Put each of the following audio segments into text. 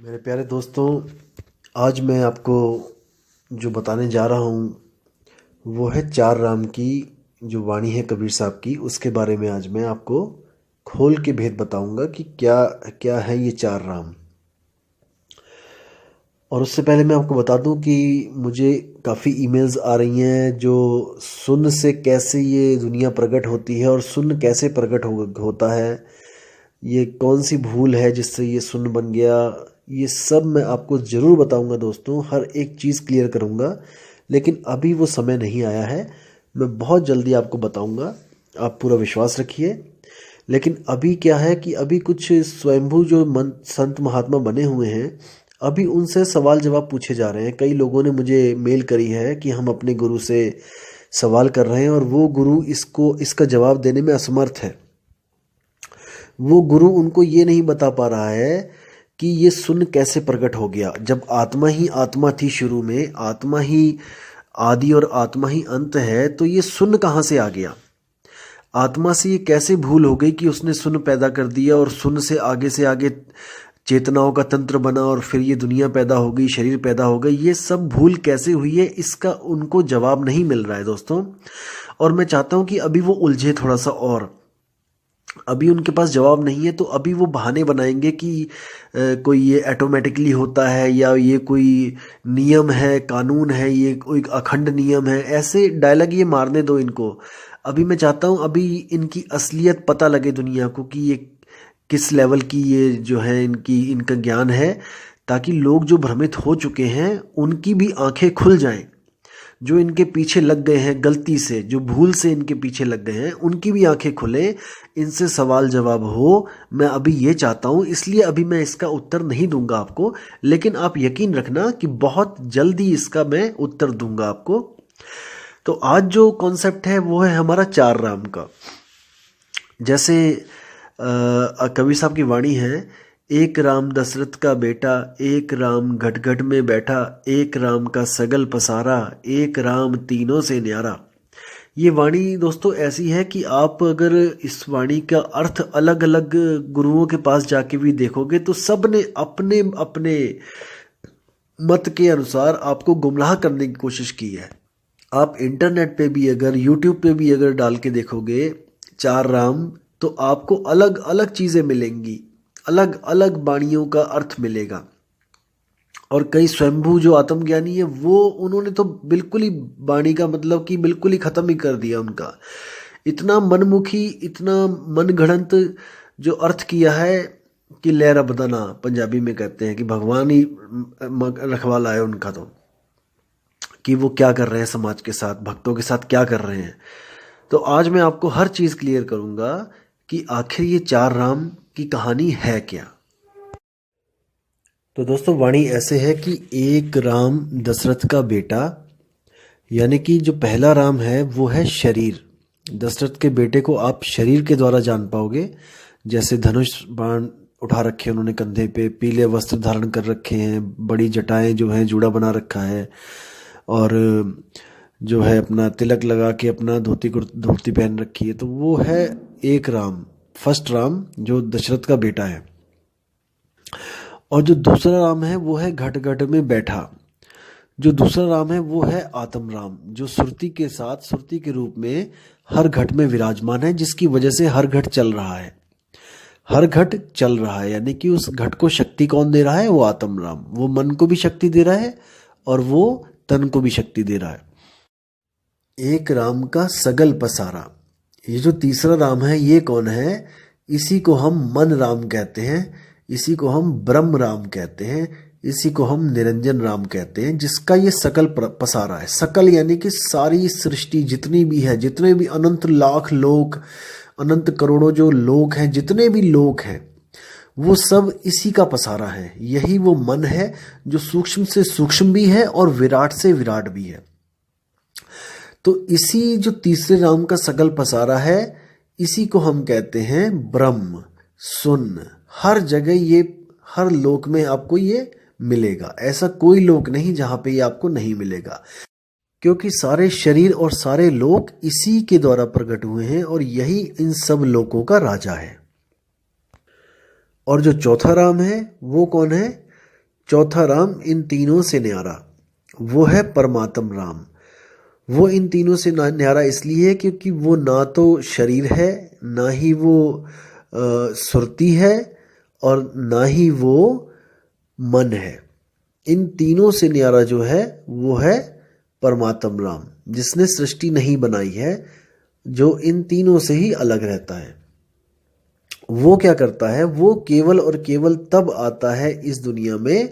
मेरे प्यारे दोस्तों, आज मैं आपको जो बताने जा रहा हूँ वो है चार राम की जो वाणी है कबीर साहब की। उसके बारे में आज मैं आपको खोल के भेद बताऊंगा कि क्या क्या है ये चार राम। और उससे पहले मैं आपको बता दूं कि मुझे काफ़ी ईमेल्स आ रही हैं जो सुन से कैसे ये दुनिया प्रकट होती है और सुन कैसे प्रकट होता है, ये कौन सी भूल है जिससे ये सुन्न बन गया। ये सब मैं आपको ज़रूर बताऊंगा दोस्तों, हर एक चीज़ क्लियर करूंगा। लेकिन अभी वो समय नहीं आया है, मैं बहुत जल्दी आपको बताऊंगा, आप पूरा विश्वास रखिए। लेकिन अभी क्या है कि अभी कुछ स्वयंभू जो संत महात्मा बने हुए हैं, अभी उनसे सवाल जवाब पूछे जा रहे हैं। कई लोगों ने मुझे मेल करी है कि हम अपने गुरु से सवाल कर रहे हैं और वो गुरु इसका जवाब देने में असमर्थ है। वो गुरु उनको ये नहीं बता पा रहा है कि ये सुन कैसे प्रकट हो गया। जब आत्मा ही आत्मा थी शुरू में, आत्मा ही आदि और आत्मा ही अंत है, तो ये सुन कहाँ से आ गया? आत्मा से ये कैसे भूल हो गई कि उसने सुन पैदा कर दिया और सुन से आगे चेतनाओं का तंत्र बना और फिर ये दुनिया पैदा हो गई, शरीर पैदा हो गई। ये सब भूल कैसे हुई है, इसका उनको जवाब नहीं मिल रहा है दोस्तों। और मैं चाहता हूं कि अभी वो उलझे थोड़ा सा, और अभी उनके पास जवाब नहीं है तो अभी वो बहाने बनाएंगे कि कोई ये ऑटोमेटिकली होता है या ये कोई नियम है, कानून है, ये कोई अखंड नियम है। ऐसे डायलॉग ये मारने दो इनको। अभी मैं चाहता हूँ अभी इनकी असलियत पता लगे दुनिया को कि ये किस लेवल की ये जो है इनका ज्ञान है, ताकि लोग जो भ्रमित हो चुके हैं उनकी भी आंखें खुल जाएं। जो इनके पीछे लग गए हैं गलती से, जो भूल से इनके पीछे लग गए हैं, उनकी भी आंखें खुले, इनसे सवाल जवाब हो। मैं अभी ये चाहता हूं, इसलिए अभी मैं इसका उत्तर नहीं दूंगा आपको, लेकिन आप यकीन रखना कि बहुत जल्दी इसका मैं उत्तर दूंगा आपको। तो आज जो कॉन्सेप्ट है वो है हमारा चार राम का। जैसे कबीर साहब की वाणी है, एक राम दशरथ का बेटा, एक राम घट घट में बैठा, एक राम का सगल पसारा, एक राम तीनों से न्यारा। ये वाणी दोस्तों ऐसी है कि आप अगर इस वाणी का अर्थ अलग अलग गुरुओं के पास जाके भी देखोगे तो सब ने अपने अपने मत के अनुसार आपको गुमराह करने की कोशिश की है। आप इंटरनेट पे भी अगर, यूट्यूब पे भी अगर डाल के देखोगे चार राम, तो आपको अलग अलग चीज़ें मिलेंगी, अलग अलग वाणियों का अर्थ मिलेगा। और कई स्वयंभू जो आत्मज्ञानी है वो उन्होंने तो बिल्कुल ही वाणी का मतलब कि बिल्कुल ही खत्म ही कर दिया उनका। इतना मनमुखी, इतना मनगढ़ंत जो अर्थ किया है कि लहरा बदना पंजाबी में कहते हैं कि भगवान ही रखवाला है उनका। तो कि वो क्या कर रहे हैं समाज के साथ, भक्तों के साथ क्या कर रहे हैं। तो आज मैं आपको हर चीज़ क्लियर करूंगा कि आखिर ये चार राम की कहानी है क्या। तो दोस्तों वाणी ऐसे है कि एक राम दशरथ का बेटा, यानी कि जो पहला राम है वो है शरीर। दशरथ के बेटे को आप शरीर के द्वारा जान पाओगे। जैसे धनुष बाण उठा रखे उन्होंने कंधे पे, पीले वस्त्र धारण कर रखे हैं, बड़ी जटाएं जो हैं जूड़ा बना रखा है, और जो है अपना तिलक लगा के अपना धोती पहन रखी है। तो वो है एक राम, फर्स्ट राम जो दशरथ का बेटा है। और जो दूसरा राम है वो है घट घट में बैठा। जो दूसरा राम है वो है आत्म राम, जो सुरती के साथ, सुरती के रूप में हर घट में विराजमान है, जिसकी वजह से हर घट चल रहा है। हर घट चल रहा है यानी कि उस घट को शक्ति कौन दे रहा है? वो आत्म राम। वो मन को भी शक्ति दे रहा है और वो तन को भी शक्ति दे रहा है। एक राम का सगल पसारा। ये जो तीसरा राम है ये कौन है? इसी को हम मन राम कहते हैं, इसी को हम ब्रह्म राम कहते हैं, इसी को हम निरंजन राम कहते हैं, जिसका ये सकल पसारा है। सकल यानी कि सारी सृष्टि जितनी भी है, जितने भी अनंत लाख लोक, अनंत करोड़ों जो लोक हैं, जितने भी लोक हैं, वो सब इसी का पसारा है। यही वो मन है जो सूक्ष्म से सूक्ष्म भी है और विराट से विराट भी है। तो इसी जो तीसरे राम का सकल पसारा है, इसी को हम कहते हैं ब्रह्म। सुन, हर जगह ये, हर लोक में आपको ये मिलेगा। ऐसा कोई लोक नहीं जहां पे ये आपको नहीं मिलेगा, क्योंकि सारे शरीर और सारे लोक इसी के द्वारा प्रकट हुए हैं और यही इन सब लोकों का राजा है। और जो चौथा राम है वो कौन है? चौथा राम इन तीनों से न्यारा, वो है परमात्म राम। वो इन तीनों से न्यारा इसलिए है क्योंकि वो ना तो शरीर है, ना ही वो सुरती है, और ना ही वो मन है। इन तीनों से न्यारा जो है वो है परमात्म राम, जिसने सृष्टि नहीं बनाई है, जो इन तीनों से ही अलग रहता है। वो क्या करता है, वो केवल और केवल तब आता है इस दुनिया में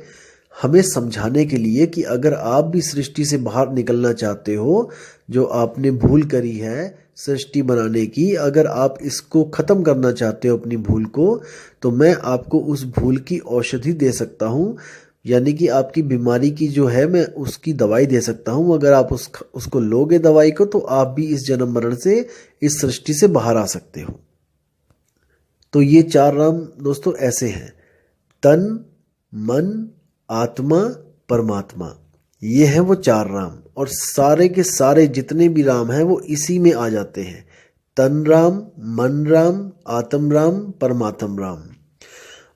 हमें समझाने के लिए कि अगर आप भी सृष्टि से बाहर निकलना चाहते हो, जो आपने भूल करी है सृष्टि बनाने की, अगर आप इसको ख़त्म करना चाहते हो अपनी भूल को, तो मैं आपको उस भूल की औषधि दे सकता हूँ। यानी कि आपकी बीमारी की जो है मैं उसकी दवाई दे सकता हूँ। अगर आप उसको लोगे दवाई को, तो आप भी इस जन्म मरण से, इस सृष्टि से बाहर आ सकते हो। तो ये चार राम दोस्तों ऐसे हैं, तन, मन, आत्मा, परमात्मा। ये है वो चार राम, और सारे के सारे जितने भी राम हैं वो इसी में आ जाते हैं। तन राम, मन राम, आत्म राम, परमात्म राम।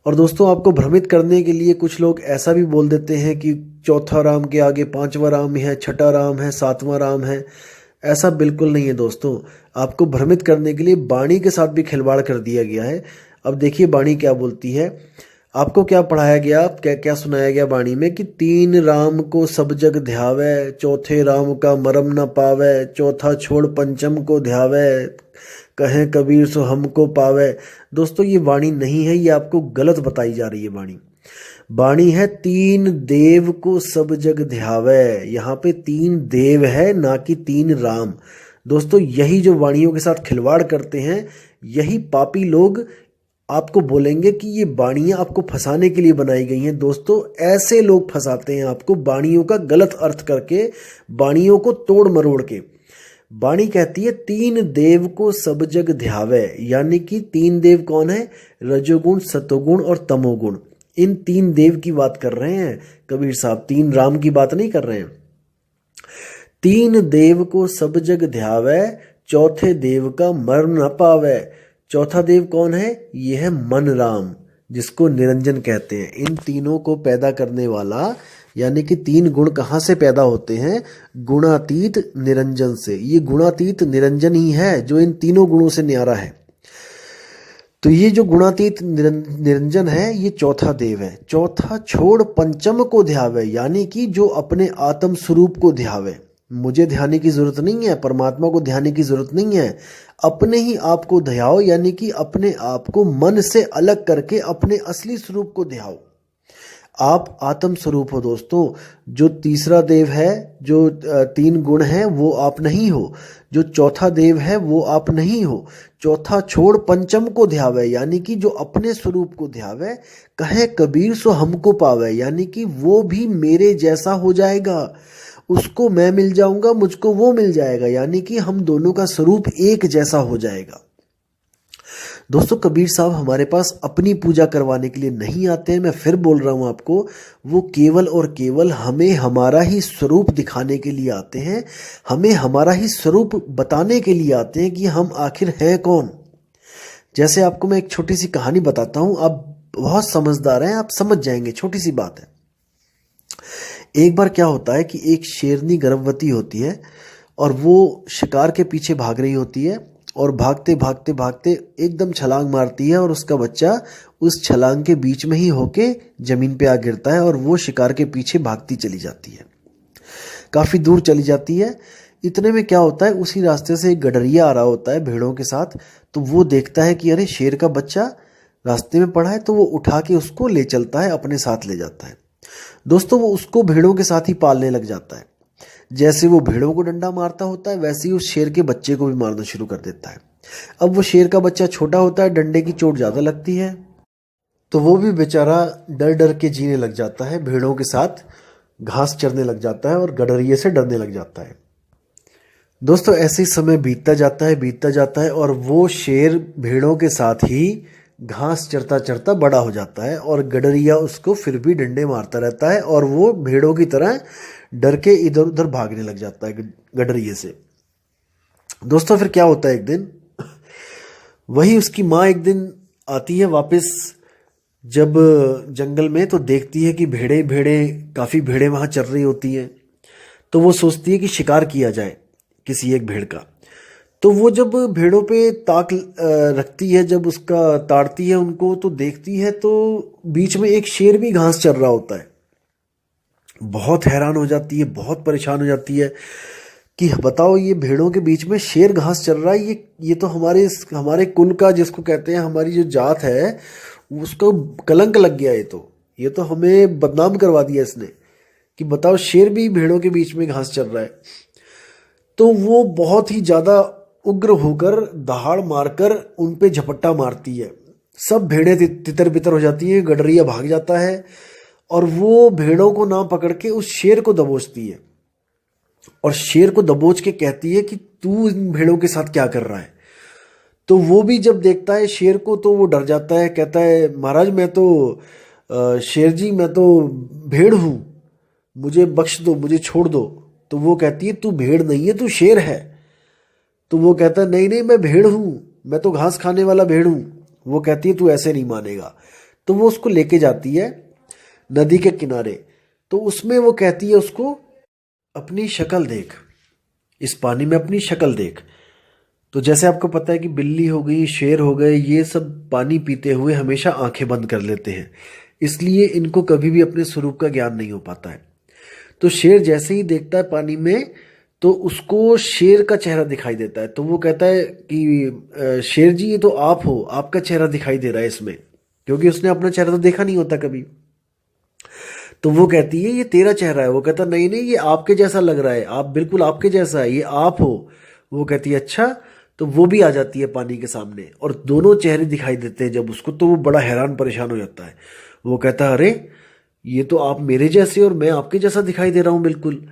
और दोस्तों आपको भ्रमित करने के लिए कुछ लोग ऐसा भी बोल देते हैं कि चौथा राम के आगे पांचवा राम है, छठा राम है, सातवां राम है। ऐसा बिल्कुल नहीं है दोस्तों। आपको भ्रमित करने के लिए वाणी के साथ भी खिलवाड़ कर दिया गया है। अब देखिए वाणी क्या बोलती है। आपको क्या पढ़ाया गया, क्या क्या सुनाया गया वाणी में कि तीन राम को सब जग ध्यावे, चौथे राम का मरम न पावे, चौथा छोड़ पंचम को ध्यावे, कहें कबीर सो हमको पावे। दोस्तों ये वाणी नहीं है, ये आपको गलत बताई जा रही है वाणी। वाणी है तीन देव को सब जग ध्यावे। यहाँ पे तीन देव है, ना कि तीन राम। दोस्तों यही जो वाणियों के साथ खिलवाड़ करते हैं, यही पापी लोग आपको बोलेंगे कि ये वाणियां आपको फंसाने के लिए बनाई गई हैं। दोस्तों ऐसे लोग फंसाते हैं आपको वाणियों का गलत अर्थ करके, वाणियों को तोड़ मरोड़ के। वाणी कहती है तीन देव को सब जग ध्यावे, यानी कि तीन देव कौन है, रजोगुण, सतोगुण और तमोगुण। इन तीन देव की बात कर रहे हैं कबीर साहब, तीन राम की बात नहीं कर रहे हैं। तीन देव को सब जग ध्यावे, चौथे देव का मर्म न पावे। चौथा देव कौन है, ये है मन राम, जिसको निरंजन कहते हैं। इन तीनों को पैदा करने वाला, यानी कि तीन गुण कहाँ से पैदा होते हैं, गुणातीत निरंजन से। ये गुणातीत निरंजन ही है जो इन तीनों गुणों से न्यारा है। तो ये जो गुणातीत निरंजन है, ये चौथा देव है। चौथा छोड़ पंचम को ध्यावे, यानी कि जो अपने आत्म स्वरूप को ध्यावे। मुझे ध्याने की जरूरत नहीं है, परमात्मा को ध्याने की जरूरत नहीं है, अपने ही आप को ध्याओ, यानी कि अपने आप को मन से अलग करके अपने असली स्वरूप को ध्याओ। आप आत्म स्वरूप हो दोस्तों। जो तीसरा देव है, जो तीन गुण हैं, वो आप नहीं हो। जो चौथा देव है वो आप नहीं हो। चौथा छोड़ पंचम को ध्यावे, यानी कि जो अपने स्वरूप को ध्यावे, कहे कबीर सो हमको पावे, यानी कि वो भी मेरे जैसा हो जाएगा। उसको मैं मिल जाऊंगा, मुझको वो मिल जाएगा, यानी कि हम दोनों का स्वरूप एक जैसा हो जाएगा। दोस्तों कबीर साहब हमारे पास अपनी पूजा करवाने के लिए नहीं आते हैं, मैं फिर बोल रहा हूं आपको। वो केवल और केवल हमें हमारा ही स्वरूप दिखाने के लिए आते हैं, हमें हमारा ही स्वरूप बताने के लिए आते हैं कि हम आखिर हैं कौन। जैसे आपको मैं एक छोटी सी कहानी बताता हूं, आप बहुत समझदार हैं, आप समझ जाएंगे, छोटी सी बात है। एक बार क्या होता है कि एक शेरनी गर्भवती होती है और वो शिकार के पीछे भाग रही होती है, और भागते भागते भागते एकदम छलांग मारती है, और उसका बच्चा उस छलांग के बीच में ही होके जमीन पे आ गिरता है, और वो शिकार के पीछे भागती चली जाती है, काफी दूर चली जाती है। इतने में क्या होता है, उसी रास्ते से एक गडरिया आ रहा होता है भेड़ों के साथ। तो वो देखता है कि अरे शेर का बच्चा रास्ते में पड़ा है, तो वो उठा के उसको ले चलता है, अपने साथ ले जाता है। दोस्तों वो उसको भेड़ों के साथ ही पालने लग जाता है। जैसे वो भेड़ों को डंडा मारता होता है, वैसे ही उस शेर के बच्चे को भी मारना शुरू कर देता है। अब वो शेर का बच्चा छोटा होता है, डंडे की चोट ज्यादा लगती है, तो वो भी बेचारा डर डर के जीने लग जाता है, भेड़ों के साथ घास चरने लग जाता है और गडरिये से डरने लग जाता है। दोस्तों ऐसे ही समय बीतता जाता है और वो शेर भेड़ों के साथ ही घास चरता चरता बड़ा हो जाता है, और गडरिया उसको फिर भी डंडे मारता रहता है, और वो भेड़ों की तरह डर के इधर उधर भागने लग जाता है गडरिये से। दोस्तों फिर क्या होता है, एक दिन वही उसकी माँ एक दिन आती है वापस जब जंगल में तो देखती है कि भेड़े भेड़े काफ़ी भेड़े वहाँ चर रही होती हैं, तो वो सोचती है कि शिकार किया जाए किसी एक भेड़ का। तो वो जब भेड़ों पे ताक रखती है, जब उसका ताड़ती है उनको, तो देखती है तो बीच में एक शेर भी घास चर रहा होता है। बहुत हैरान हो जाती है, बहुत परेशान हो जाती है कि बताओ ये भेड़ों के बीच में शेर घास चल रहा है, ये तो हमारे हमारे कुल का, जिसको कहते हैं हमारी जो जात है, उसको कलंक लग गया। ये तो हमें बदनाम करवा दिया इसने, कि बताओ शेर भी भेड़ों के बीच में घास चल रहा है। तो वो बहुत ही ज़्यादा उग्र होकर दहाड़ मारकर उन पे झपट्टा मारती है। सब भेड़ें तितर बितर हो जाती हैं, गडरिया भाग जाता है और वो भेड़ों को ना पकड़ के उस शेर को दबोचती है और शेर को दबोच के कहती है कि तू इन भेड़ों के साथ क्या कर रहा है। तो वो भी जब देखता है शेर को तो वो डर जाता है, कहता है महाराज मैं तो शेर जी मैं तो भेड़ हूँ, मुझे बख्श दो, मुझे छोड़ दो। तो वो कहती है तू भेड़ नहीं है, तू शेर है। तो वो कहता है नहीं नहीं मैं भेड़ हूँ, मैं तो घास खाने वाला भेड़ हूँ। वो कहती है तू ऐसे नहीं मानेगा। तो वो उसको लेके जाती है नदी के किनारे। तो उसमें वो कहती है उसको अपनी शक्ल देख, इस पानी में अपनी शक्ल देख। तो जैसे आपको पता है कि बिल्ली हो गई, शेर हो गए, ये सब पानी पीते हुए हमेशा आंखें बंद कर लेते हैं, इसलिए इनको कभी भी अपने स्वरूप का ज्ञान नहीं हो पाता है। तो शेर जैसे ही देखता है पानी में तो उसको शेर का चेहरा दिखाई देता है। तो वो कहता है कि शेर जी ये तो आप हो, आपका चेहरा दिखाई दे रहा है इसमें, क्योंकि उसने अपना चेहरा तो देखा नहीं होता कभी। तो वो कहती है ये तेरा चेहरा है। वो कहता नहीं नहीं ये आपके जैसा लग रहा है, आप बिल्कुल आपके जैसा है, ये आप हो। वो कहती है अच्छा। तो वो भी आ जाती है पानी के सामने और दोनों चेहरे दिखाई देते हैं जब उसको। तो वो बड़ा हैरान परेशान हो जाता है। वो कहता है अरे ये तो आप मेरे जैसे और मैं आपके जैसा दिखाई दे रहा हूँ बिल्कुल,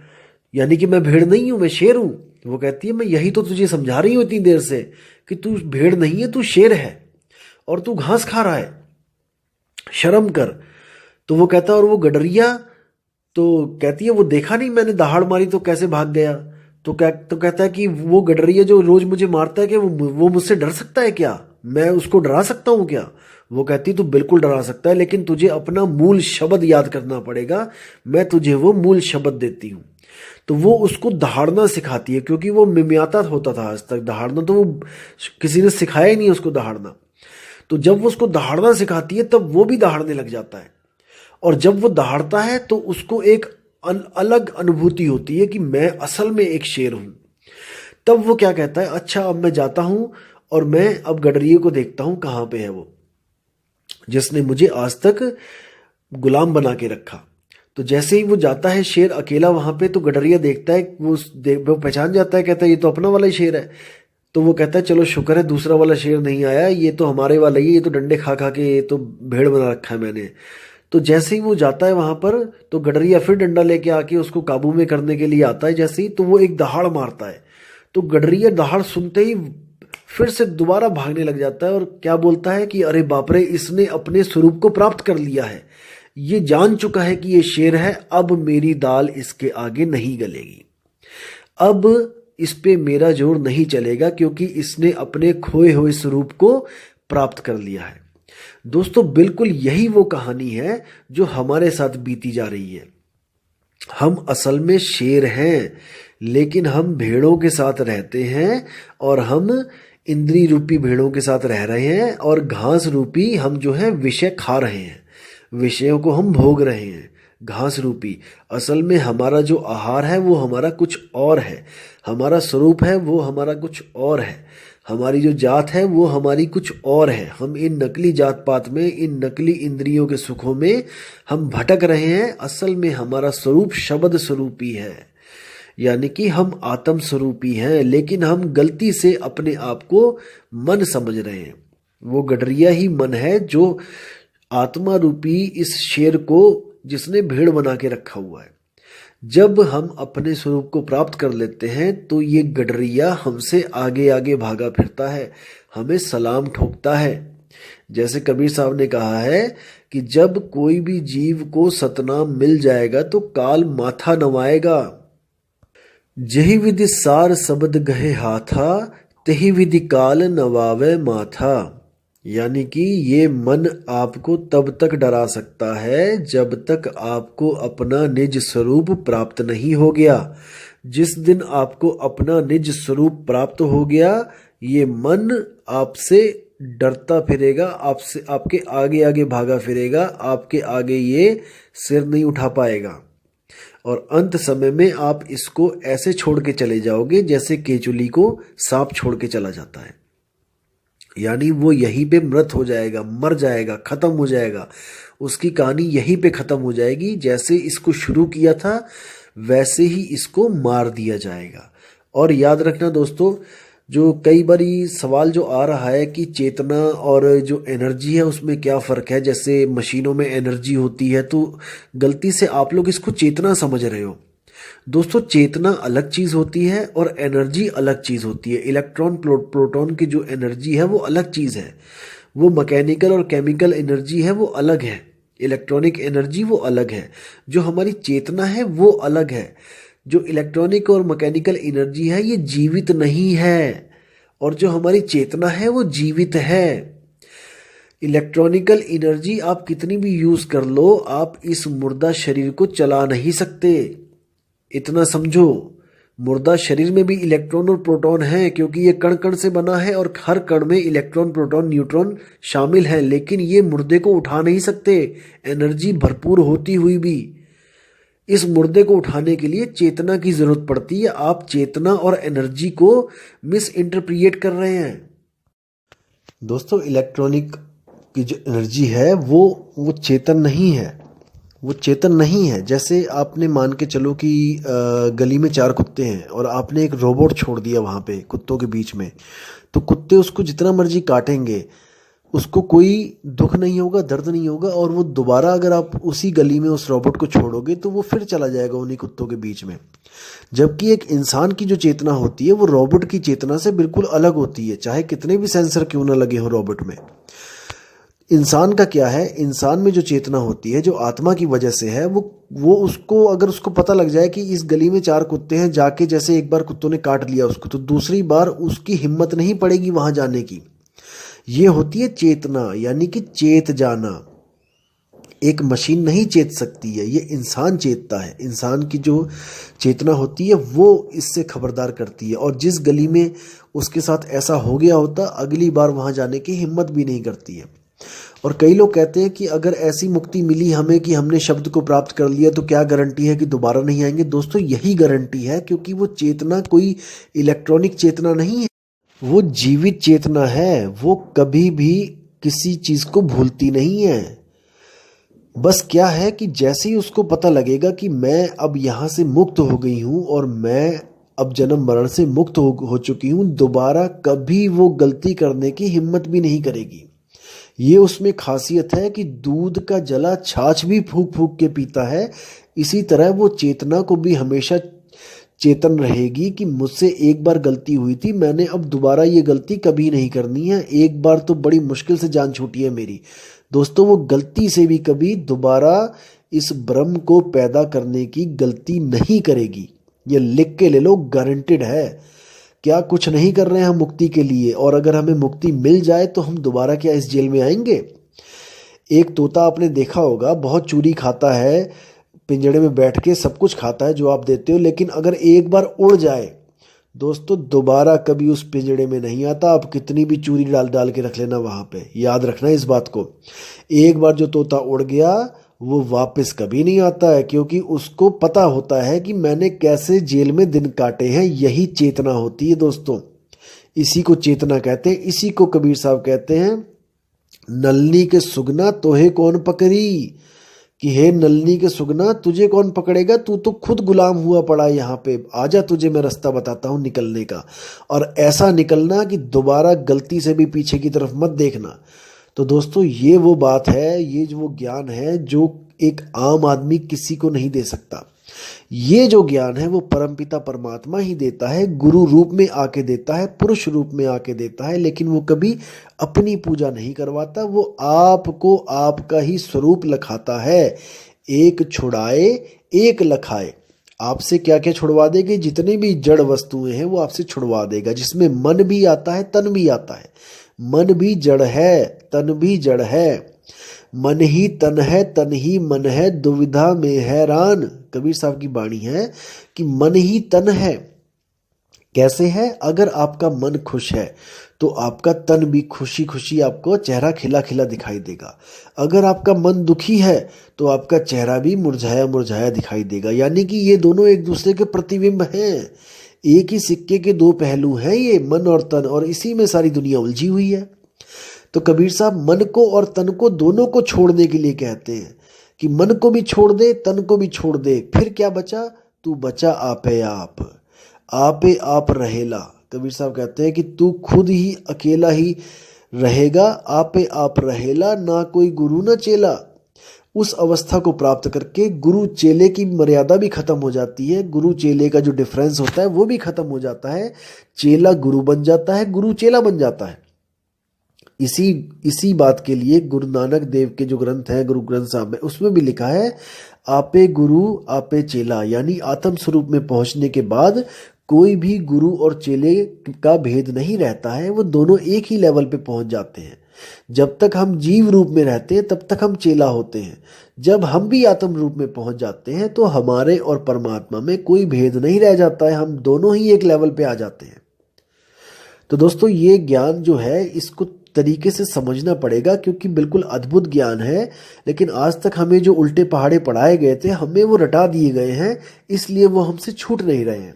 यानी कि मैं भेड़ नहीं हूँ, मैं शेर हूँ। वो कहती है मैं यही तो तुझे समझा रही हूँ इतनी देर से कि तू भेड़ नहीं है, तू शेर है और तू घास खा रहा है, शर्म कर। तो वो कहता है और वो गडरिया, तो कहती है वो देखा नहीं मैंने दहाड़ मारी तो कैसे भाग गया। तो कहता है कि वो गडरिया जो रोज मुझे मारता है, कि वो मुझसे डर सकता है क्या, मैं उसको डरा सकता हूँ क्या। वो कहती तू बिल्कुल डरा सकता है, लेकिन तुझे अपना मूल शब्द याद करना पड़ेगा, मैं तुझे वो मूल शब्द देती हूँ। तो वो उसको दहाड़ना सिखाती है, क्योंकि वो मिमियाता होता था आज तक दहाड़ना, तो वो किसी ने सिखाया ही नहीं उसको दहाड़ना। तो जब वो उसको दहाड़ना सिखाती है तब वो भी दहाड़ने लग जाता है। और जब वो दहाड़ता है तो उसको एक अलग अनुभूति होती है कि मैं असल में एक शेर हूं। तब वो क्या कहता है, अच्छा अब मैं जाता हूं और मैं अब गडरिये को देखता हूं कहां पे है वो जिसने मुझे आज तक गुलाम बना के रखा। तो जैसे ही वो जाता है शेर अकेला वहां पे, तो गडरिया देखता है, वो पहचान जाता है, कहता है ये तो अपना वाला ही शेर है। तो वो कहता है चलो शुक्र है दूसरा वाला शेर नहीं आया, ये तो हमारे वाला ही है, ये तो डंडे खा खा के ये तो भेड़ बना रखा है मैंने। तो जैसे ही वो जाता है वहां पर, तो गडरिया फिर डंडा लेके आके उसको काबू में करने के लिए आता है। जैसे ही तो वो एक दहाड़ मारता है, तो गडरिया दहाड़ सुनते ही फिर से दोबारा भागने लग जाता है और क्या बोलता है कि अरे बाप रे, इसने अपने स्वरूप को प्राप्त कर लिया है, ये जान चुका है कि ये शेर है, अब मेरी दाल इसके आगे नहीं गलेगी, अब इस पे मेरा जोर नहीं चलेगा, क्योंकि इसने अपने खोए हुए स्वरूप को प्राप्त कर लिया है। दोस्तों बिल्कुल यही वो कहानी है जो हमारे साथ बीती जा रही है। हम असल में शेर हैं, लेकिन हम भेड़ों के साथ रहते हैं और हम इंद्री रूपी भेड़ों के साथ रह रहे हैं और घास रूपी हम जो है विषय खा रहे हैं, विषयों को हम भोग रहे हैं घास रूपी। असल में हमारा जो आहार है वो हमारा कुछ और है, हमारा स्वरूप है वो हमारा कुछ और है, हमारी जो जात है वो हमारी कुछ और है। हम इन नकली जात पात में, इन नकली इंद्रियों के सुखों में हम भटक रहे हैं। असल में हमारा स्वरूप शब्द स्वरूपी है, यानी कि हम आत्म स्वरूपी हैं, लेकिन हम गलती से अपने आप को मन समझ रहे हैं। वो गडरिया ही मन है जो आत्मा रूपी इस शेर को, जिसने भेड़ बना के रखा हुआ है। जब हम अपने स्वरूप को प्राप्त कर लेते हैं तो ये गडरिया हमसे आगे आगे भागा फिरता है, हमें सलाम ठोकता है। जैसे कबीर साहब ने कहा है कि जब कोई भी जीव को सतनाम मिल जाएगा तो काल माथा नवाएगा। जही विधि सार शब्द गहे हाथा, तही विधि काल नवावे माथा। यानी कि ये मन आपको तब तक डरा सकता है जब तक आपको अपना निज स्वरूप प्राप्त नहीं हो गया। जिस दिन आपको अपना निज स्वरूप प्राप्त हो गया, ये मन आपसे डरता फिरेगा, आपसे आपके आगे आगे भागा फिरेगा, आपके आगे ये सिर नहीं उठा पाएगा। और अंत समय में आप इसको ऐसे छोड़ के चले जाओगे जैसे केचुली को सांप छोड़ के चला जाता है। यानी वो यहीं पे मृत हो जाएगा, मर जाएगा, खत्म हो जाएगा। उसकी कहानी यहीं पे खत्म हो जाएगी। जैसे इसको शुरू किया था वैसे ही इसको मार दिया जाएगा। और याद रखना दोस्तों, जो कई बारी सवाल जो आ रहा है कि चेतना और जो एनर्जी है उसमें क्या फ़र्क है, जैसे मशीनों में एनर्जी होती है, तो गलती से आप लोग इसको चेतना समझ रहे हो। दोस्तों, चेतना अलग चीज़ होती है और एनर्जी अलग चीज़ होती है। इलेक्ट्रॉन प्रोटॉन की जो एनर्जी है वो अलग चीज़ है। वो मैकेनिकल और केमिकल एनर्जी है, वो अलग है। इलेक्ट्रॉनिक एनर्जी वो अलग है। जो हमारी चेतना है वो अलग है। जो इलेक्ट्रॉनिक और मैकेनिकल एनर्जी है ये जीवित नहीं है, और जो हमारी चेतना है वो जीवित है। इलेक्ट्रॉनिकल एनर्जी आप कितनी भी यूज़ कर लो, आप इस मुर्दा शरीर को चला नहीं सकते। इतना समझो, मुर्दा शरीर में भी इलेक्ट्रॉन और प्रोटॉन हैं, क्योंकि ये कण कण से बना है और हर कण में इलेक्ट्रॉन, प्रोटॉन, न्यूट्रॉन शामिल हैं। लेकिन ये मुर्दे को उठा नहीं सकते, एनर्जी भरपूर होती हुई भी। इस मुर्दे को उठाने के लिए चेतना की जरूरत पड़ती है। आप चेतना और एनर्जी को मिस इंटरप्रिएट कर रहे हैं। दोस्तों, इलेक्ट्रॉनिक की जो एनर्जी है वो चेतन नहीं है, वो चेतन नहीं है। जैसे आपने मान के चलो कि गली में 4 कुत्ते हैं और आपने एक रोबोट छोड़ दिया वहाँ पे कुत्तों के बीच में, तो कुत्ते उसको जितना मर्जी काटेंगे, उसको कोई दुख नहीं होगा, दर्द नहीं होगा, और वो दोबारा अगर आप उसी गली में उस रोबोट को छोड़ोगे तो वो फिर चला जाएगा उन्हीं कुत्तों के बीच में। जबकि एक इंसान की जो चेतना होती है वो रोबोट की चेतना से बिल्कुल अलग होती है, चाहे कितने भी सेंसर क्यों ना लगे हो रोबोट में। इंसान का क्या है, इंसान में जो चेतना होती है, जो आत्मा की वजह से है, वो उसको, अगर उसको पता लग जाए कि इस गली में 4 कुत्ते हैं, जाके जैसे एक बार कुत्तों ने काट लिया उसको, तो दूसरी बार उसकी हिम्मत नहीं पड़ेगी वहां जाने की। ये होती है चेतना, यानी कि चेत जाना। एक मशीन नहीं चेत सकती है, ये इंसान चेतता है। इंसान की जो चेतना होती है वो इससे खबरदार करती है, और जिस गली में उसके साथ ऐसा हो गया होता, अगली बार वहां जाने की हिम्मत भी नहीं करती है। और कई लोग कहते हैं कि अगर ऐसी मुक्ति मिली हमें कि हमने शब्द को प्राप्त कर लिया, तो क्या गारंटी है कि दोबारा नहीं आएंगे। दोस्तों, यही गारंटी है, क्योंकि वो चेतना कोई इलेक्ट्रॉनिक चेतना नहीं है, वो जीवित चेतना है। वो कभी भी किसी चीज को भूलती नहीं है। बस क्या है कि जैसे ही उसको पता लगेगा कि मैं अब यहाँ से मुक्त हो गई हूँ और मैं अब जन्म मरण से मुक्त हो चुकी हूँ, दोबारा कभी वो गलती करने की हिम्मत भी नहीं करेगी। ये उसमें खासियत है कि दूध का जला छाछ भी फूक फूक के पीता है। इसी तरह वो चेतना को भी हमेशा चेतन रहेगी कि मुझसे एक बार गलती हुई थी, मैंने अब दोबारा ये गलती कभी नहीं करनी है। एक बार तो बड़ी मुश्किल से जान छूटी है मेरी। दोस्तों, वो गलती से भी कभी दोबारा इस ब्रह्म को पैदा करने की गलती नहीं करेगी। ये लिख के ले लो, गारंटेड है। क्या कुछ नहीं कर रहे हैं हम मुक्ति के लिए, और अगर हमें मुक्ति मिल जाए तो हम दोबारा क्या इस जेल में आएंगे। एक तोता आपने देखा होगा, बहुत चूरी खाता है, पिंजड़े में बैठ के सब कुछ खाता है जो आप देते हो, लेकिन अगर एक बार उड़ जाए दोस्तों, दोबारा कभी उस पिंजड़े में नहीं आता। आप कितनी भी चूरी डाल डाल के रख लेना वहां पे, याद रखना इस बात को। एक बार जो तोता उड़ गया वो वापस कभी नहीं आता है, क्योंकि उसको पता होता है कि मैंने कैसे जेल में दिन काटे हैं। यही चेतना होती है दोस्तों, इसी को चेतना कहते हैं। इसी को कबीर साहब कहते हैं, नलनी के सुगना तोहे कौन पकड़ी, कि हे नलनी के सुगना तुझे कौन पकड़ेगा, तू तो खुद गुलाम हुआ पड़ा है यहाँ पे। आजा, तुझे मैं रास्ता बताता हूँ निकलने का, और ऐसा निकलना कि दोबारा गलती से भी पीछे की तरफ मत देखना। तो दोस्तों, ये वो बात है, ये जो वो ज्ञान है जो एक आम आदमी किसी को नहीं दे सकता। ये जो ज्ञान है वो परमपिता परमात्मा ही देता है, गुरु रूप में आके देता है, पुरुष रूप में आके देता है। लेकिन वो कभी अपनी पूजा नहीं करवाता, वो आपको आपका ही स्वरूप लखाता है। एक छुड़ाए एक लखाए। आपसे क्या क्या छुड़वा देगी, जितनी भी जड़ वस्तुएं हैं वो आपसे छुड़वा देगा, जिसमें मन भी आता है, तन भी आता है। मन भी जड़ है तन भी जड़ है, मन ही तन है तन ही मन है, दुविधा में हैरान। कबीर साहब की वाणी है कि मन ही तन है। कैसे है? अगर आपका मन खुश है तो आपका तन भी खुशी खुशी, आपको चेहरा खिला खिला दिखाई देगा। अगर आपका मन दुखी है तो आपका चेहरा भी मुरझाया मुरझाया दिखाई देगा। यानी कि ये दोनों एक दूसरे के प्रतिबिंब हैं, एक ही सिक्के के दो पहलू हैं ये मन और तन, और इसी में सारी दुनिया उलझी हुई है। तो कबीर साहब मन को और तन को दोनों को छोड़ने के लिए कहते हैं कि मन को भी छोड़ दे तन को भी छोड़ दे, फिर क्या बचा? तू बचा आपे आपे आप रहेला। कबीर साहब कहते हैं कि तू खुद ही अकेला ही रहेगा, आपे आप रहेला, ना कोई गुरु ना चेला। उस अवस्था को प्राप्त करके गुरु चेले की मर्यादा भी खत्म हो जाती है, गुरु चेले का जो डिफरेंस होता है वो भी खत्म हो जाता है, चेला गुरु बन जाता है, गुरु चेला बन जाता है। इसी बात के लिए गुरु नानक देव के जो ग्रंथ हैं, गुरु ग्रंथ साहब में, उसमें भी लिखा है आपे गुरु आपे चेला। यानी आत्म स्वरूप में पहुंचने के बाद कोई भी गुरु और चेले का भेद नहीं रहता है, वो दोनों एक ही लेवल पे पहुंच जाते हैं। जब तक हम जीव रूप में रहते हैं तब तक हम चेला होते हैं, जब हम भी आत्म रूप में पहुंच जाते हैं तो हमारे और परमात्मा में कोई भेद नहीं रह जाता है, हम दोनों ही एक लेवल पे आ जाते हैं। तो दोस्तों ये ज्ञान जो है इसको तरीके से समझना पड़ेगा, क्योंकि बिल्कुल अद्भुत ज्ञान है, लेकिन आज तक हमें जो उल्टे पहाड़े पढ़ाए गए थे हमें वो रटा दिए गए हैं, इसलिए वो हमसे छूट नहीं रहे हैं।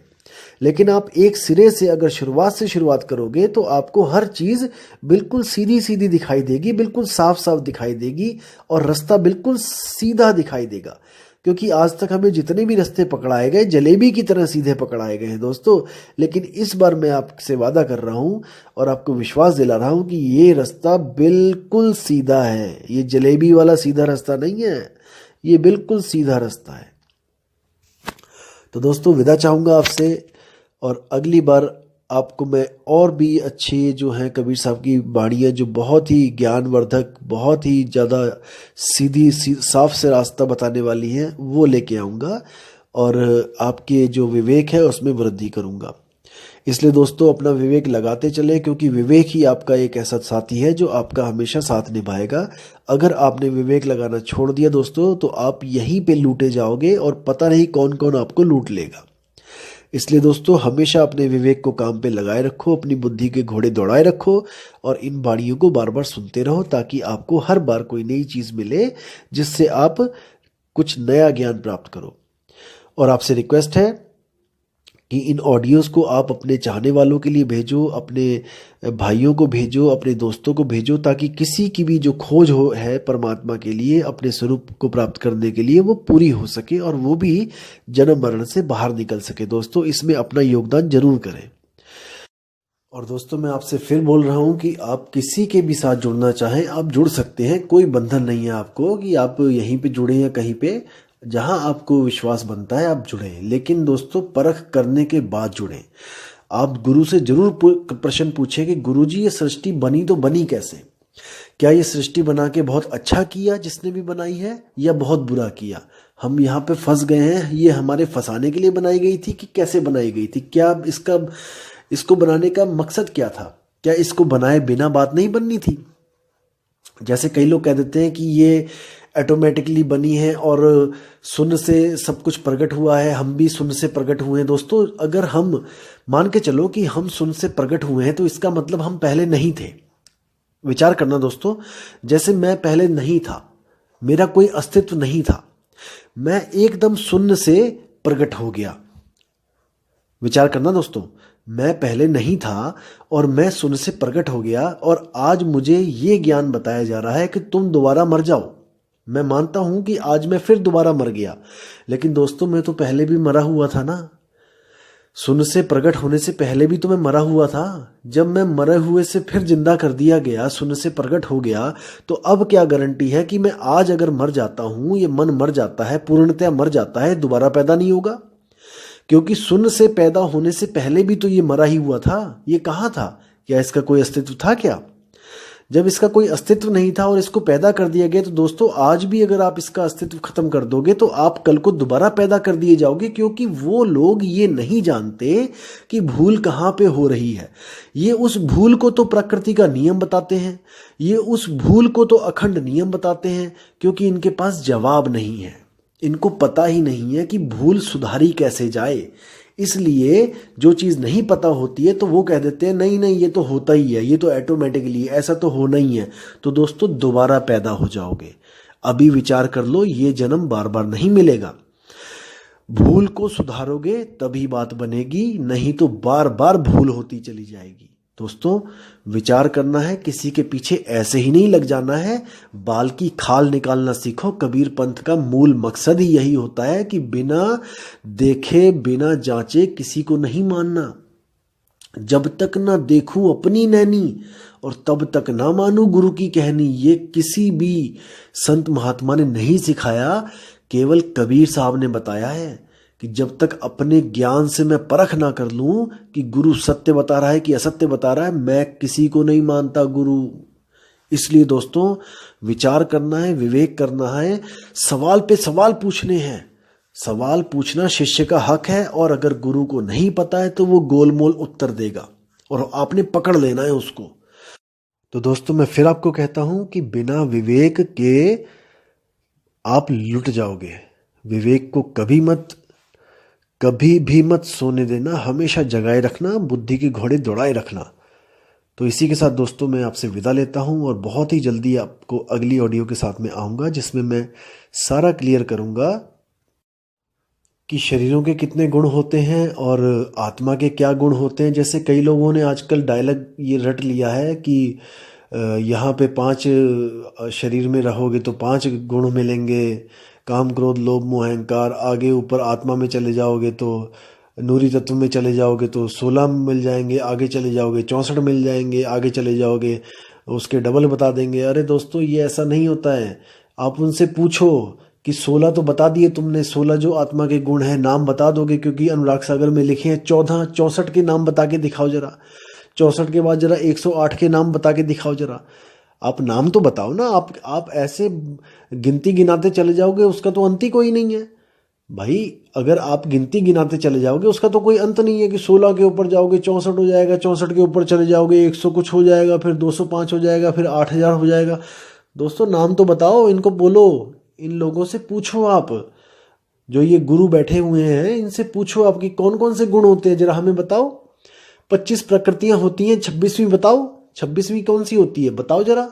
लेकिन आप एक सिरे से अगर शुरुआत से शुरुआत करोगे तो आपको हर चीज़ बिल्कुल सीधी सीधी दिखाई देगी, बिल्कुल साफ साफ दिखाई देगी, और रास्ता बिल्कुल सीधा दिखाई देगा। क्योंकि आज तक हमें जितने भी रास्ते पकड़ाए गए जलेबी की तरह सीधे पकड़ाए गए हैं दोस्तों, लेकिन इस बार मैं आपसे वादा कर रहा हूं और आपको विश्वास दिला रहा हूं कि ये रास्ता बिल्कुल सीधा है, ये जलेबी वाला सीधा रास्ता नहीं है, ये बिल्कुल सीधा रास्ता है। तो दोस्तों विदा चाहूँगा आपसे, और अगली बार आपको मैं और भी अच्छे जो हैं कबीर साहब की वाणियाँ जो बहुत ही ज्ञानवर्धक, बहुत ही ज़्यादा साफ से रास्ता बताने वाली हैं वो लेके आऊँगा, और आपके जो विवेक है उसमें वृद्धि करूँगा। इसलिए दोस्तों अपना विवेक लगाते चले, क्योंकि विवेक ही आपका एक ऐसा साथी है जो आपका हमेशा साथ निभाएगा। अगर आपने विवेक लगाना छोड़ दिया दोस्तों तो आप यहीं पे लूटे जाओगे और पता नहीं कौन कौन आपको लूट लेगा। इसलिए दोस्तों हमेशा अपने विवेक को काम पे लगाए रखो, अपनी बुद्धि के घोड़े दौड़ाए रखो, और इन वाणियों को बार बार सुनते रहो, ताकि आपको हर बार कोई नई चीज़ मिले जिससे आप कुछ नया ज्ञान प्राप्त करो। और आपसे रिक्वेस्ट है कि इन ऑडियोज़ को आप अपने चाहने वालों के लिए भेजो, अपने भाइयों को भेजो, अपने दोस्तों को भेजो, ताकि किसी की भी जो खोज है परमात्मा के लिए, अपने स्वरूप को प्राप्त करने के लिए, वो पूरी हो सके और वो भी जन्म मरण से बाहर निकल सके। दोस्तों इसमें अपना योगदान जरूर करें। और दोस्तों मैं आपसे फिर बोल रहा हूँ कि आप किसी के भी साथ जुड़ना चाहें आप जुड़ सकते हैं, कोई बंधन नहीं है आपको कि आप यहीं पे जुड़ें या कहीं पे, जहां आपको विश्वास बनता है आप जुड़ें, लेकिन दोस्तों परख करने के बाद जुड़ें। आप गुरु से जरूर प्रश्न पूछें कि गुरुजी ये सृष्टि बनी तो बनी कैसे? क्या ये सृष्टि बना के बहुत अच्छा किया जिसने भी बनाई है, या बहुत बुरा किया? हम यहाँ पे फंस गए हैं, ये हमारे फंसाने के लिए बनाई गई थी कि कैसे बनाई गई थी? क्या इसको बनाने का मकसद क्या था? क्या इसको बनाए बिना बात नहीं बननी थी? जैसे कई लोग कह देते हैं कि ये ऑटोमेटिकली बनी है और शून्य से सब कुछ प्रकट हुआ है, हम भी शून्य से प्रकट हुए हैं। दोस्तों अगर हम मान के चलो कि हम शून्य से प्रकट हुए हैं तो इसका मतलब हम पहले नहीं थे। विचार करना दोस्तों, जैसे मैं पहले नहीं था, मेरा कोई अस्तित्व नहीं था, मैं एकदम शून्य से प्रकट हो गया। विचार करना दोस्तों, मैं पहले नहीं था और मैं शून्य से प्रकट हो गया, और आज मुझे ये ज्ञान बताया जा रहा है कि तुम दोबारा मर जाओ। मैं मानता हूं कि आज मैं फिर दोबारा मर गया, लेकिन दोस्तों मैं तो पहले भी मरा हुआ था ना। शून्य से प्रकट होने से पहले भी तो मैं मरा हुआ था। जब मैं मरे हुए से फिर जिंदा कर दिया गया, शून्य से प्रकट हो गया, तो अब क्या गारंटी है कि मैं आज अगर मर जाता हूं, ये मन मर जाता है, पूर्णतया मर जाता है, दोबारा पैदा नहीं होगा? क्योंकि शून्य से पैदा होने से पहले भी तो ये मरा ही हुआ था। ये कहाँ था? क्या इसका कोई अस्तित्व था क्या? जब इसका कोई अस्तित्व नहीं था और इसको पैदा कर दिया गया, तो दोस्तों आज भी अगर आप इसका अस्तित्व खत्म कर दोगे तो आप कल को दोबारा पैदा कर दिए जाओगे, क्योंकि वो लोग ये नहीं जानते कि भूल कहाँ पे हो रही है। ये उस भूल को तो प्रकृति का नियम बताते हैं, ये उस भूल को तो अखंड नियम बताते हैं, क्योंकि इनके पास जवाब नहीं है। इनको पता ही नहीं है कि भूल सुधारी कैसे जाए। इसलिए जो चीज़ नहीं पता होती है तो वो कह देते हैं नहीं नहीं ये तो होता ही है, ये तो ऑटोमेटिकली, ऐसा तो होना ही है। तो दोस्तों दोबारा पैदा हो जाओगे। अभी विचार कर लो, ये जन्म बार बार नहीं मिलेगा। भूल को सुधारोगे तभी बात बनेगी, नहीं तो बार बार भूल होती चली जाएगी। दोस्तों विचार करना है, किसी के पीछे ऐसे ही नहीं लग जाना है। बाल की खाल निकालना सीखो। कबीर पंथ का मूल मकसद ही यही होता है कि बिना देखे बिना जांचे किसी को नहीं मानना। जब तक ना देखूं अपनी नैनी और तब तक ना मानूं गुरु की कहनी। ये किसी भी संत महात्मा ने नहीं सिखाया, केवल कबीर साहब ने बताया है कि जब तक अपने ज्ञान से मैं परख ना कर लूं कि गुरु सत्य बता रहा है कि असत्य बता रहा है, मैं किसी को नहीं मानता गुरु। इसलिए दोस्तों विचार करना है, विवेक करना है, सवाल पे सवाल पूछने हैं। सवाल पूछना शिष्य का हक है, और अगर गुरु को नहीं पता है तो वो गोलमोल उत्तर देगा और आपने पकड़ लेना है उसको। तो दोस्तों मैं फिर आपको कहता हूं कि बिना विवेक के आप लुट जाओगे। विवेक को कभी भी मत सोने देना, हमेशा जगाए रखना, बुद्धि के घोड़े दौड़ाए रखना। तो इसी के साथ दोस्तों मैं आपसे विदा लेता हूं, और बहुत ही जल्दी आपको अगली ऑडियो के साथ में आऊँगा, जिसमें मैं सारा क्लियर करूँगा कि शरीरों के कितने गुण होते हैं और आत्मा के क्या गुण होते हैं। जैसे कई लोगों ने आजकल डायलॉग ये रट लिया है कि यहाँ पे 5 शरीर में रहोगे तो 5 गुण मिलेंगे, काम क्रोध लोभ मोह अहंकार। आगे ऊपर आत्मा में चले जाओगे तो नूरी तत्व में चले जाओगे तो 16 मिल जाएंगे, आगे चले जाओगे 64 मिल जाएंगे, आगे चले जाओगे उसके डबल बता देंगे। अरे दोस्तों ये ऐसा नहीं होता है। आप उनसे पूछो कि 16 तो बता दिए तुमने, 16 जो आत्मा के गुण हैं नाम बता दोगे, क्योंकि अनुराग सागर में लिखे हैं 14, 64 के नाम बता के दिखाओ जरा। 64 के बाद जरा 108 के नाम बता के दिखाओ जरा। आप नाम तो बताओ ना। आप ऐसे गिनती गिनाते चले जाओगे, उसका तो अंत ही कोई नहीं है भाई। अगर आप गिनती गिनाते चले जाओगे उसका तो कोई अंत नहीं है कि 16 के ऊपर जाओगे 64 हो जाएगा, 64 के ऊपर चले जाओगे 100 कुछ हो जाएगा, फिर 205 हो जाएगा, फिर 8000 हो जाएगा। दोस्तों नाम तो बताओ, इनको बोलो, इन लोगों से पूछो। आप जो ये गुरु बैठे हुए हैं इनसे पूछो आपकी कौन कौन से गुण होते हैं, जरा हमें बताओ। 25 प्रकृतियां होती हैं, 26वीं बताओ, 26वीं कौन सी होती है बताओ जरा।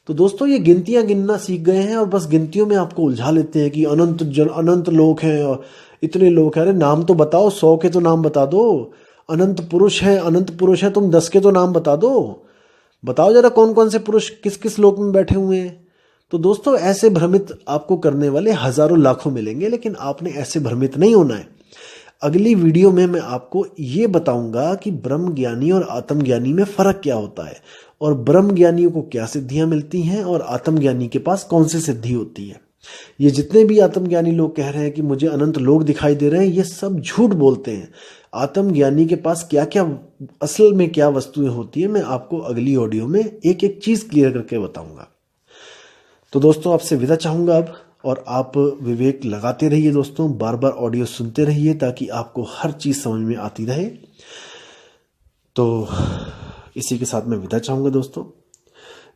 तो दोस्तों ये गिनतियां गिनना सीख गए हैं और बस गिनतियों में आपको उलझा लेते हैं कि अनंत लोक हैं और इतने लोग हैं। अरे नाम तो बताओ, 100 के तो नाम बता दो। अनंत पुरुष है, तुम 10 के तो नाम बता दो। बताओ जरा कौन कौन से पुरुष किस किस लोक में बैठे हुए हैं। तो दोस्तों ऐसे भ्रमित आपको करने वाले हजारों लाखों मिलेंगे, लेकिन आपने ऐसे भ्रमित नहीं होना है। अगली वीडियो में मैं आपको ये बताऊंगा कि ब्रह्म ज्ञानी और आत्मज्ञानी में फर्क क्या होता है, और ब्रह्म ज्ञानियों को क्या सिद्धियां मिलती हैं और आत्मज्ञानी के पास कौन सी सिद्धि होती है। ये जितने भी आत्मज्ञानी लोग कह रहे हैं कि मुझे अनंत लोग दिखाई दे रहे हैं, ये सब झूठ बोलते हैं। आत्मज्ञानी के पास क्या क्या असल में क्या वस्तुएं होती है, मैं आपको अगली ऑडियो में एक एक चीज क्लियर करके बताऊंगा। तो दोस्तों आपसे विदा चाहूंगा अब, और आप विवेक लगाते रहिए दोस्तों, बार बार ऑडियो सुनते रहिए ताकि आपको हर चीज़ समझ में आती रहे। तो इसी के साथ मैं विदा चाहूँगा दोस्तों।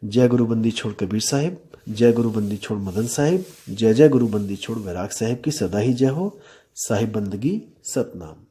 जय गुरु बंदी छोड़ कबीर साहिब, जय गुरु बंदी छोड़ मदन साहिब, जय जय गुरु बंदी छोड़ वैराग साहिब की सदा ही जय हो। साहिब बंदगी सतनाम।